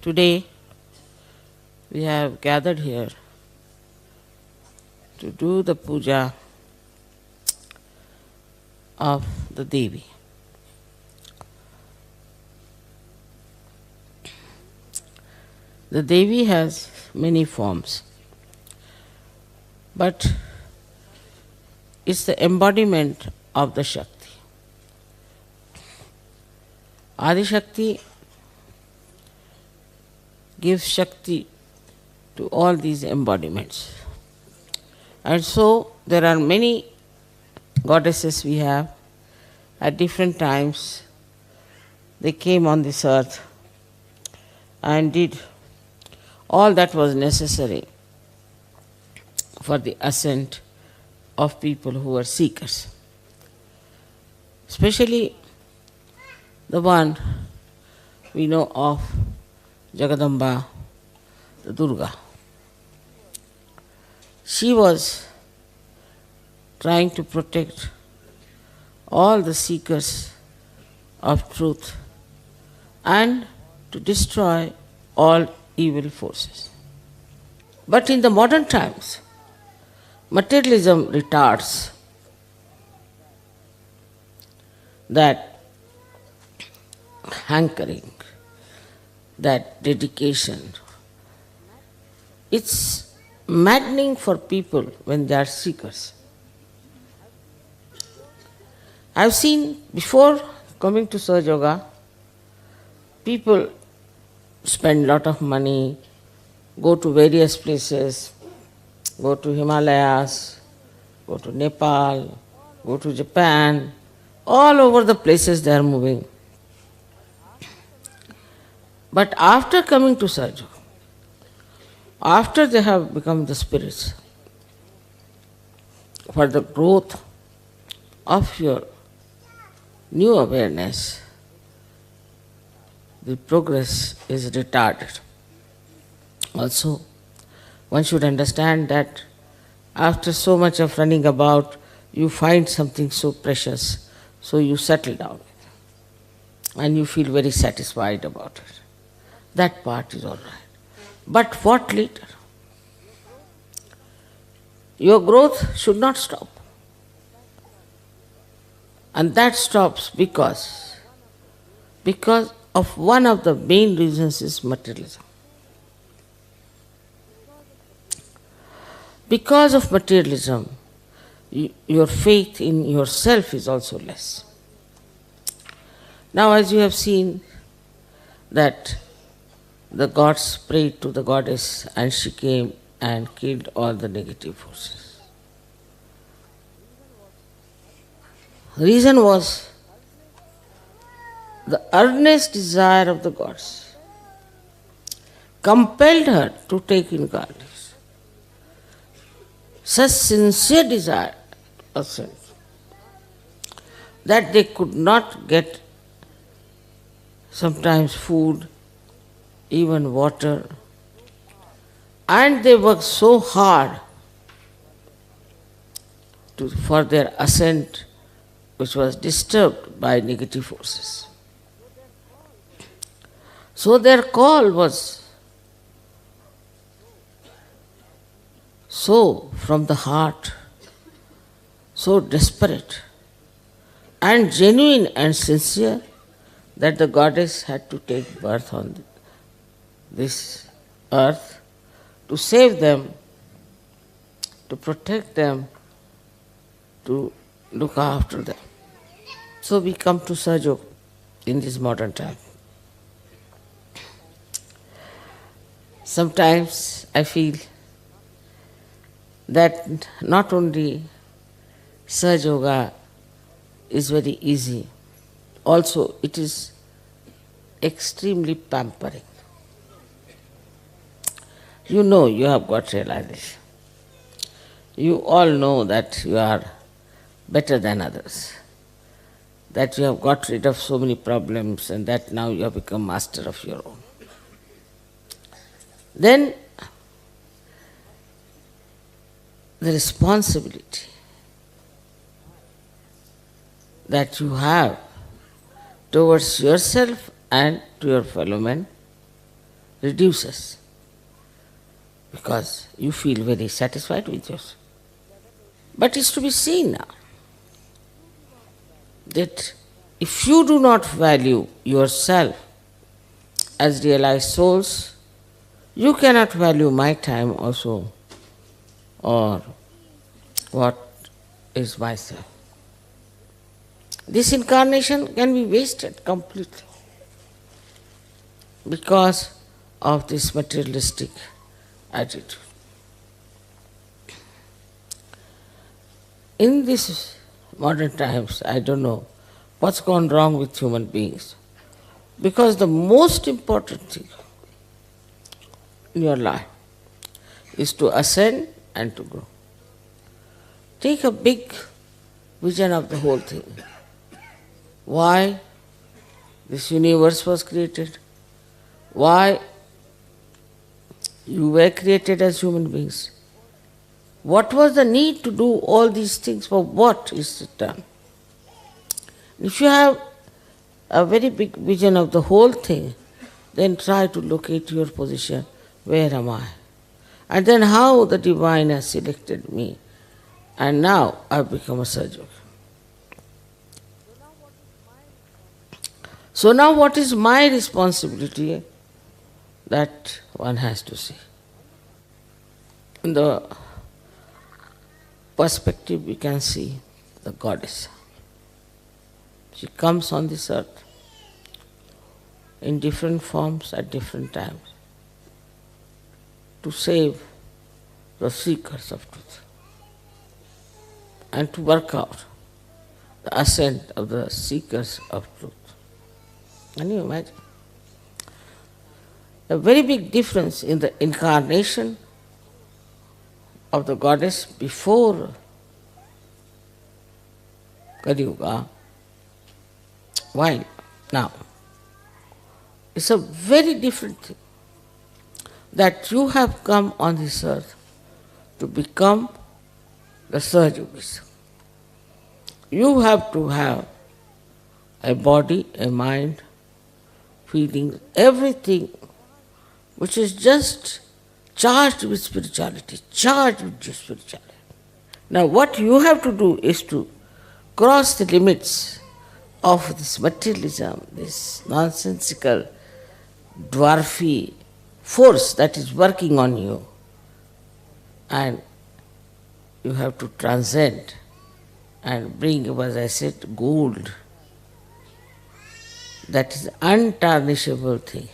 Today we have gathered here to do the puja of the Devi. The Devi has many forms, but it's the embodiment of the Shakti. Adi Shakti gives Shakti to all these embodiments. And so there are many goddesses we have. At different times they came on this earth and did all that was necessary for the ascent of people who were seekers. Especially the one we know of, Jagadamba, the Durga. She was trying to protect all the seekers of truth and to destroy all evil forces. But in the modern times, materialism retards that hankering, that dedication. It's maddening for people when they are seekers. I've seen before coming to Sahaja Yoga, people spend a lot of money, go to various places, go to Himalayas, go to Nepal, go to Japan, all over the places they are moving. But after coming to Sahaja, after they have become the spirits, for the growth of your new awareness, the progress is retarded. Also, one should understand that after so much of running about, you find something so precious, so you settle down and you feel very satisfied about it. That part is all right. But what later? Your growth should not stop. And that stops because of one of the main reasons is materialism. Because of materialism, your faith in yourself is also less. Now, as you have seen that the gods prayed to the goddess and she came and killed all the negative forces. The reason was the earnest desire of the gods compelled her to take incarnation. Such sincere desire of self that they could not get sometimes food, even water, and they worked so hard for their ascent, which was disturbed by negative forces. So their call was so from the heart, so desperate and genuine and sincere that the goddess had to take birth on this earth to save them, to protect them, to look after them. So we come to Sahaja in this modern time. Sometimes I feel that not only Sahaja Yoga is very easy, also it is extremely pampering. You know you have got realization. You all know that you are better than others, that you have got rid of so many problems and that now you have become master of your own. Then the responsibility that you have towards yourself and to your fellow men reduces because you feel very satisfied with yourself. But it's to be seen now that if you do not value yourself as realized souls, you cannot value my time also or what is myself. This incarnation can be wasted completely because of this materialistic attitude. In these modern times, I don't know what's gone wrong with human beings, because the most important thing in your life is to ascend and to grow. Take a big vision of the whole thing. Why this universe was created, why you were created as human beings. What was the need to do all these things? For what is it done? If you have a very big vision of the whole thing, then try to locate your position. Where am I? And then how the divine has selected me. And now I've become a Sahaja. So now what is my responsibility? That one has to see. In the perspective we can see the goddess. She comes on this earth in different forms at different times to save the seekers of truth and to work out the ascent of the seekers of truth. Can you imagine? A very big difference in the incarnation of the goddess before Kali Yuga, while now. It's a very different thing that you have come on this earth to become the Sahajogis. You have to have a body, a mind, feelings, everything which is just charged with spirituality, charged with spirituality. Now what you have to do is to cross the limits of this materialism, this nonsensical, dwarfy force that is working on you, and you have to transcend and bring, as I said, gold. That is untarnishable thing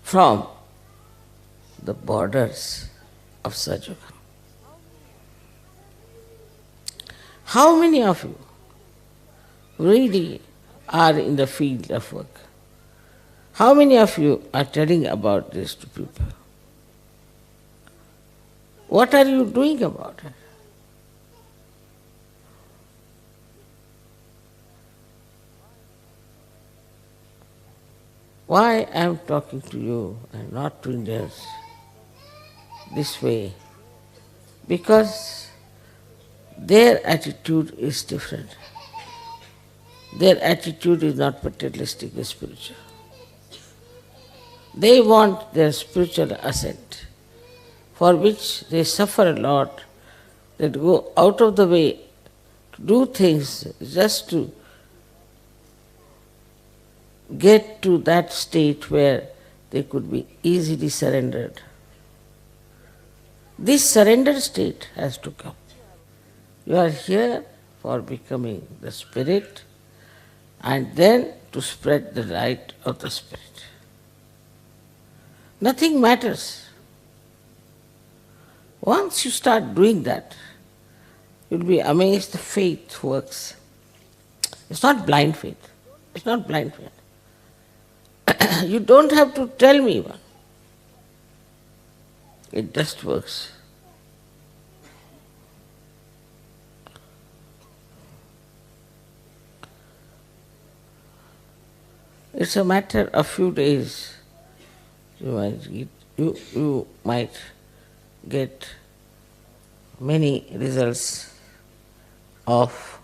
from the borders of Sahaja. How many of you really are in the field of work? How many of you are telling about this to people? What are you doing about it? Why I am talking to you and not to Indians this way? Because their attitude is different. Their attitude is not materialistic, it's spiritual. They want their spiritual ascent, for which they suffer a lot. They go out of the way to do things just to get to that state where they could be easily surrendered. This surrender state has to come. You are here for becoming the spirit and then to spread the light of the spirit. Nothing matters. Once you start doing that, you'll be amazed the faith works. It's not blind faith. It's not blind faith. You don't have to tell me one. It just works. It's a matter of few days. You might get many results of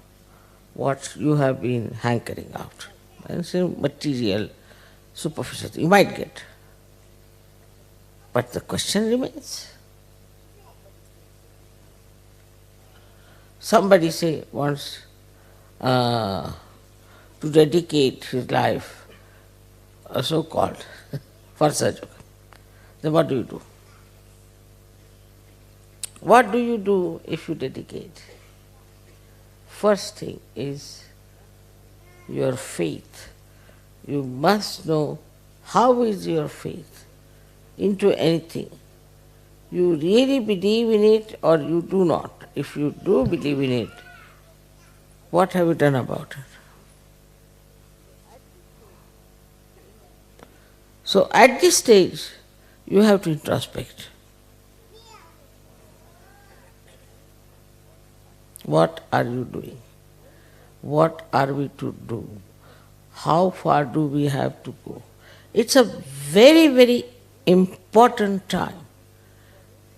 what you have been hankering out. And it's a material, superficial thing. You might get. But the question remains. Somebody say wants to dedicate his life, so-called, for Sahaja. Then what do you do? What do you do if you dedicate? First thing is your faith. You must know how is your faith into anything. You really believe in it or you do not. If you do believe in it, what have you done about it? So at this stage, you have to introspect. What are you doing? What are we to do? How far do we have to go? It's a very, very important time.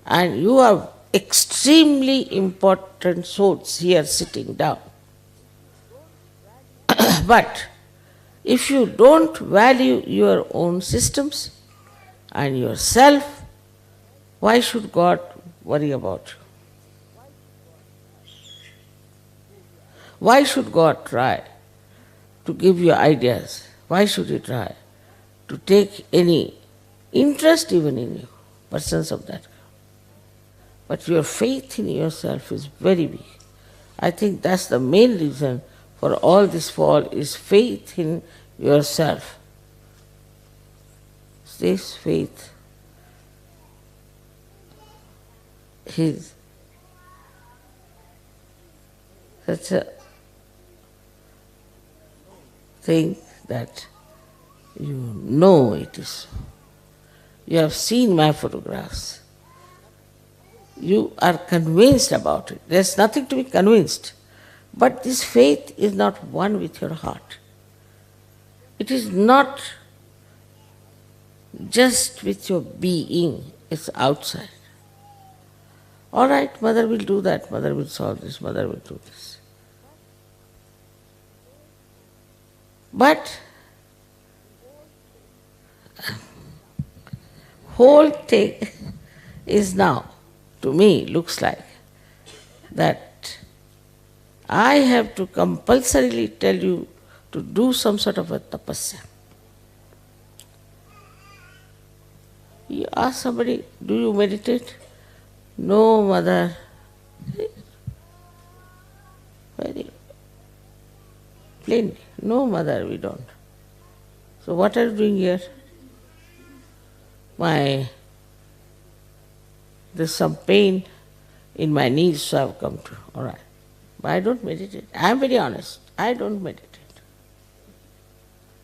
And you are extremely important souls here sitting down. But if you don't value your own systems and yourself, why should God worry about you? Why should God try to give you ideas? Why should He try to take any interest even in you, persons of that kind? But your faith in yourself is very big. I think that's the main reason for all this fall is faith in yourself. This faith is such a thing that you know it is so. You have seen my photographs. You are convinced about it. There's nothing to be convinced. But this faith is not one with your heart. It is not just with your being, it's outside. All right, Mother will do that, Mother will solve this, Mother will do this. But whole thing is now, to me, looks like that I have to compulsorily tell you to do some sort of a tapasya. You ask somebody, do you meditate? No, Mother. Very plainly. No, Mother, we don't. So what are you doing here? There's some pain in my knees, so I've come to. All right. But I don't meditate. I'm very honest. I don't meditate.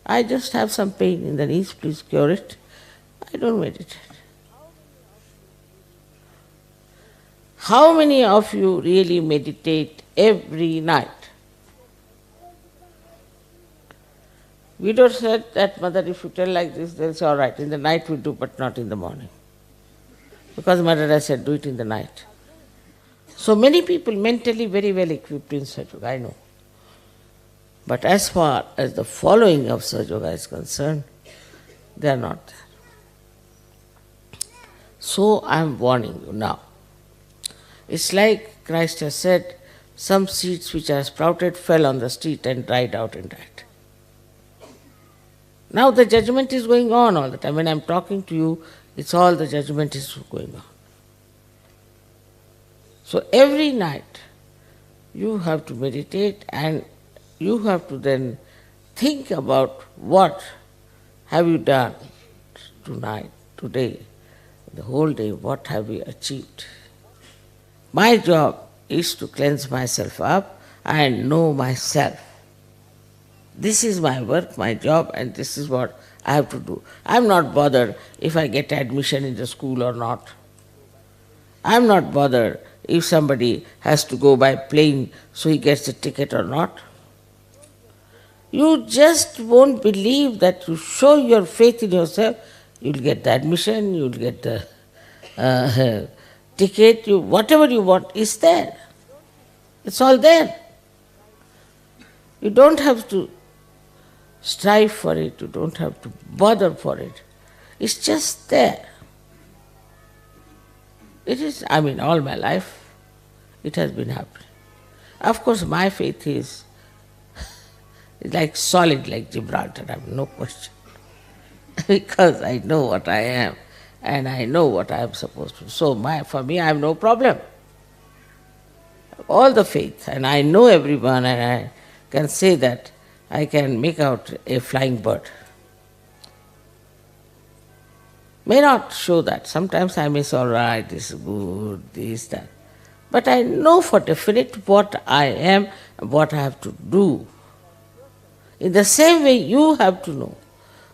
I just have some pain in the knees, please cure it. I don't meditate. How many of you really meditate every night? Widow said that, Mother, if you tell like this, they'll say, all right, in the night we do, but not in the morning. Because Mother, I said, do it in the night. So many people mentally very well equipped in Sahaja Yoga, I know. But as far as the following of Sahaja Yoga is concerned, they are not there. So I am warning you now. It's like Christ has said, some seeds which are sprouted fell on the street and dried out and died. Now the judgment is going on all the time. When I am talking to you, it's all the judgment is going on. So every night you have to meditate and you have to then think about what have you done tonight, today, the whole day, what have we achieved. My job is to cleanse myself up and know myself. This is my work, my job, and this is what I have to do. I'm not bothered if I get admission in the school or not. I'm not bothered if somebody has to go by plane so he gets a ticket or not. You just won't believe that you show your faith in yourself, you'll get the admission, you'll get the ticket, whatever you want is there. It's all there. You don't have to strive for it, you don't have to bother for it. It's just there. It is, all my life, it has been happening. Of course, my faith is like solid, like Gibraltar, I have no question. Because I know what I am and I know what I am supposed to do. So for me, I have no problem. All the faith, and I know everyone, and I can say that I can make out a flying bird. May not show that. Sometimes I may say, all right, this is good, this, that. But I know for definite what I am and what I have to do. In the same way, you have to know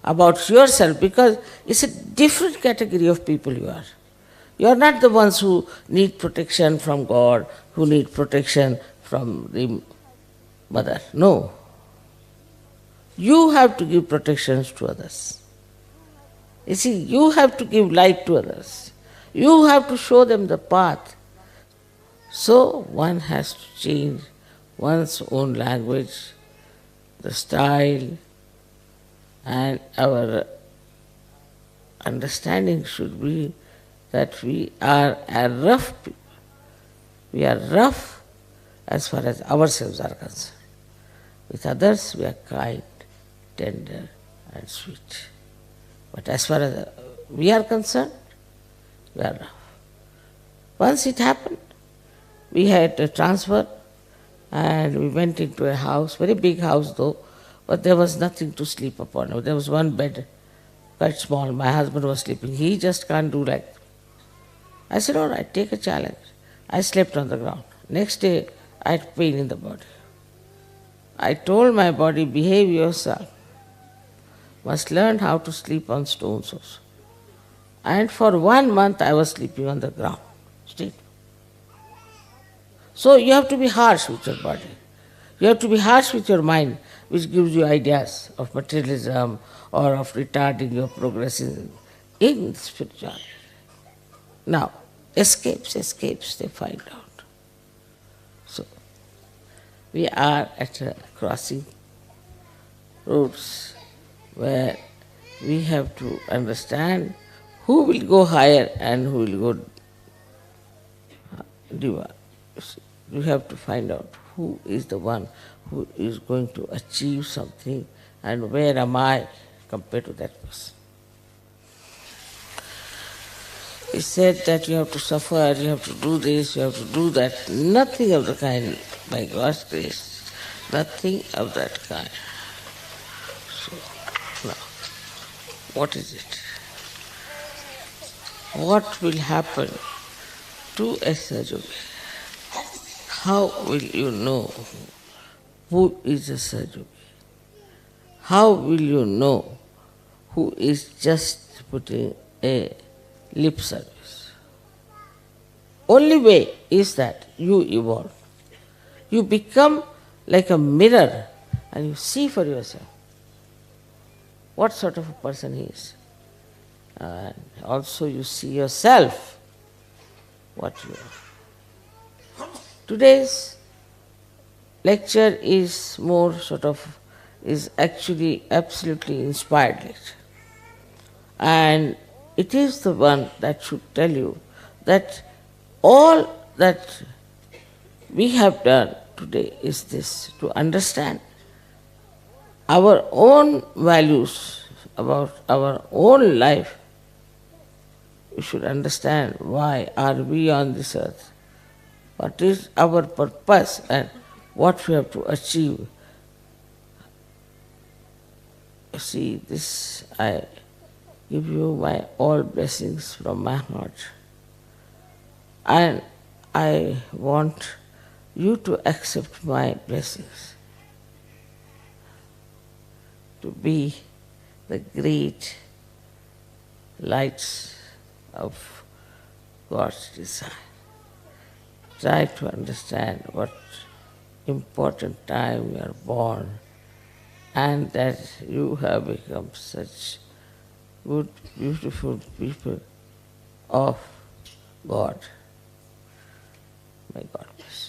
about yourself, because it's a different category of people you are. You are not the ones who need protection from God, who need protection from the mother. No. You have to give protections to others. You see, you have to give light to others. You have to show them the path. So one has to change one's own language, the style, and our understanding should be that we are a rough people. We are rough as far as ourselves are concerned. With others we are kind, tender and sweet. But as far as we are concerned, we are rough. Once it happened, we had a transfer and we went into a house, very big house though, but there was nothing to sleep upon. There was one bed, quite small. My husband was sleeping. He just can't do like that. I said, all right, take a challenge. I slept on the ground. Next day, I had pain in the body. I told my body, behave yourself. Must learn how to sleep on stones also. And for 1 month, I was sleeping on the ground. Straight. So you have to be harsh with your body. You have to be harsh with your mind, which gives you ideas of materialism or of retarding your progress in spirituality. Now, escapes, they find out. So, we are at a crossing roads where we have to understand who will go higher and who will go deeper. You have to find out who is the one who is going to achieve something and where am I compared to that person. He said that you have to suffer, you have to do this, you have to do that. Nothing of the kind, by God's grace. Nothing of that kind. So, now, what is it? What will happen to a Sahaja? How will you know who is a Sahaja? How will you know who is just putting a lip service? Only way is that you evolve. You become like a mirror and you see for yourself what sort of a person he is. And also you see yourself what you are. Today's lecture is is actually absolutely inspired lecture. And it is the one that should tell you that all that we have done today is this, to understand our own values, about our own life. We should understand why are we on this earth, what is our purpose and what we have to achieve. You see, this I give you my all blessings from my heart. And I want you to accept my blessings, to be the great lights of God's design. Try to understand what important time you are born and that you have become such good, beautiful people of God. May God bless.